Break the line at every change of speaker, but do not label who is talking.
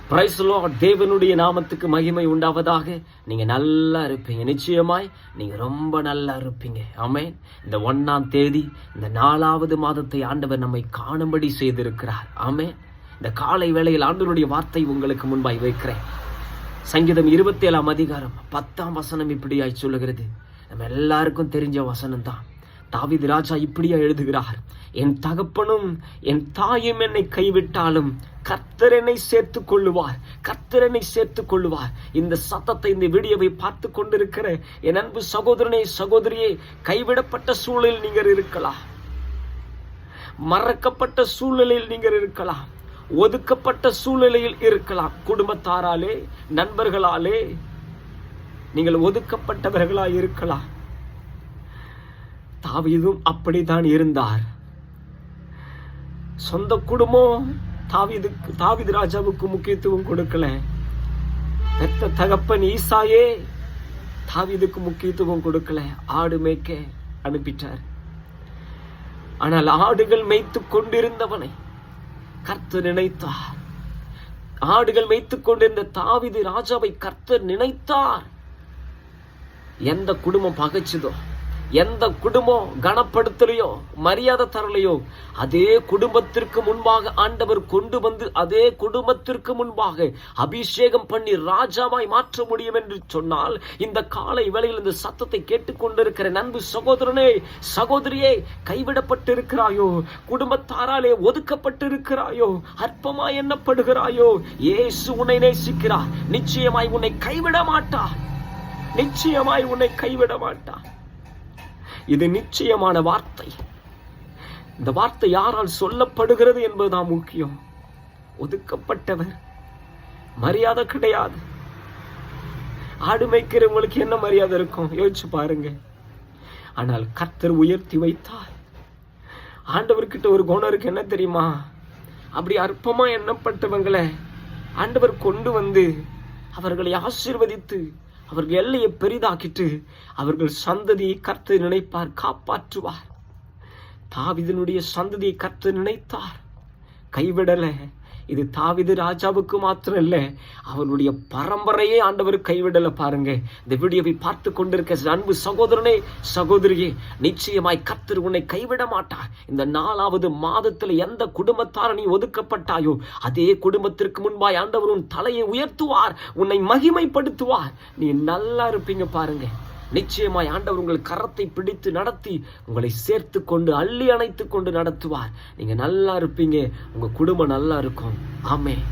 Praise the Lord. தேவனுடைய நாமத்துக்கு மகிமை உண்டாவதாக. நீங்க நல்லா இருப்பீங்க, நிச்சயமாய் நீங்க ரொம்ப நல்லா இருப்பீங்க. ஆமென். இந்த 1ஆம் தேதி, இந்த 4வது மாதத்தை ஆண்டவர் நம்மை காணும்படி செய்திருக்கிறார். ஆமென். இந்த காலை வேளையில் ஆண்டவருடைய வார்த்தை உங்களுக்கு முன்பாய் வைக்கிறேன். சங்கீதம் 27ஆம் அதிகாரம் 10ஆம் வசனம் இப்படியாய் சொல்லுகிறது. நம்ம எல்லாருக்கும் தெரிஞ்ச வசனம் தான். தாவீது ராஜா இப்படியா எழுதுகிறார்: என் தகப்பனும் என் தாயும் என்னை கைவிட்டாலும் கர்த்தர் என்னை சேர்த்துக் கொள்ளுவார், கர்த்தர் என்னை சேர்த்துக் கொள்ளுவார். இந்த சத்தத்தை, இந்த வீடியோவை பார்த்து கொண்டிருக்கிற என் அன்பு சகோதரனே, சகோதரியே, கைவிடப்பட்ட சூழலில் நீங்கள் இருக்கலாம், மறக்கப்பட்ட சூழ்நிலையில் நீங்கள் இருக்கலாம், ஒதுக்கப்பட்ட சூழ்நிலையில் இருக்கலாம். குடும்பத்தாராலே, நண்பர்களாலே நீங்கள் ஒதுக்கப்பட்டவர்களாய் இருக்கலாம். தாவீதும் அப்படித்தான் இருந்தார். சொந்த குடும்பம் தாவீது ராஜாவுக்கு முக்கியத்துவம் கொடுக்கல. பெத்த தகப்பன் ஈசாயே தாவீதுக்கு முக்கியத்துவம் கொடுக்கல. ஆடு மேய்க்க அனுப்பிட்டார். ஆனால் ஆடுகள் மேய்த்து கொண்டிருந்தவனை கர்த்தர் நினைத்தார். ஆடுகள் மேய்த்துக் கொண்டிருந்த தாவீது ராஜாவை கர்த்தர் நினைத்தார். எந்த குடும்பம் பகைச்சதோ, எந்த குடும்பம் கனப்படுத்தலையோ, மரியாதை தரலையோ, அதே குடும்பத்திற்கு முன்பாக ஆண்டவர் கொண்டு வந்து அதே குடும்பத்திற்கு முன்பாக அபிஷேகம் பண்ணி ராஜாவாய் மாற்ற முடியும் என்று சொன்னால், இந்த காலை வேளையில் இந்த சத்தத்தை கேட்டுக்கொண்டிருக்கிற அன்பு சகோதரனே, சகோதரியே, கைவிடப்பட்டிருக்கிறாயோ, குடும்பத்தாராலே ஒதுக்கப்பட்டிருக்கிறாயோ, அற்பமாய் எண்ணப்படுகிறாயோ, இயேசு உன்னை நேசிக்கிறார். நிச்சயமாய் உன்னை கைவிட மாட்டார். நிச்சயமாய் உன்னை கைவிட மாட்டார். இது நிச்சயமான வார்த்தை. இந்த வார்த்தை யாரால் சொல்லப்படுகிறது என்பதுதான் முக்கியம். ஒதுக்கப்பட்டவர், மரியாதை கிடையாது. ஆடு மேய்க்கிறவங்களுக்கு என்ன மரியாதை இருக்கும் யோசிச்சு பாருங்க. ஆனால் கர்த்தர் உயர்த்தி வைத்தார். ஆண்டவர்கிட்ட ஒரு குணம் இருக்கு, என்ன தெரியுமா? அப்படி அற்பமா எண்ணப்பட்டவங்களை ஆண்டவர் கொண்டு வந்து அவர்களை ஆசீர்வதித்து அவர்கள் எல்லையை பெரிதாக்கிட்டு அவர்கள் சந்ததியை கர்த்தர் நினைப்பார், காப்பாற்றுவார். தாவீதினுடைய சந்ததியை கர்த்தர் நினைத்தார், கைவிடல. இது தாவீது ராஜாவுக்கு மாத்திரம் இல்ல, அவனுடைய பரம்பரையே ஆண்டவர் கைவிடல. பாருங்க, இந்த வீடியோவை பார்த்து கொண்டிருக்க அன்பு சகோதரனே, சகோதரியே, நிச்சயமாய் கர்த்தர் உன்னை கைவிட மாட்டார். இந்த 4வது மாதத்தில் எந்த குடும்பத்தார நீ ஒதுக்கப்பட்டாயோ, அதே குடும்பத்திற்கு முன்பாய் ஆண்டவர் உன் தலையை உயர்த்துவார், உன்னை மகிமைப்படுத்துவார். நீ நல்லா இருப்பீங்க. பாருங்க, நிச்சயமாய் ஆண்டவர் உங்கள் கரத்தை பிடித்து நடத்தி உங்களை சேர்த்து கொண்டு அள்ளி அணைத்து கொண்டு நடத்துவார். நீங்க நல்லா இருப்பீங்க, உங்க குடும்பம் நல்லா இருக்கும். ஆமென்.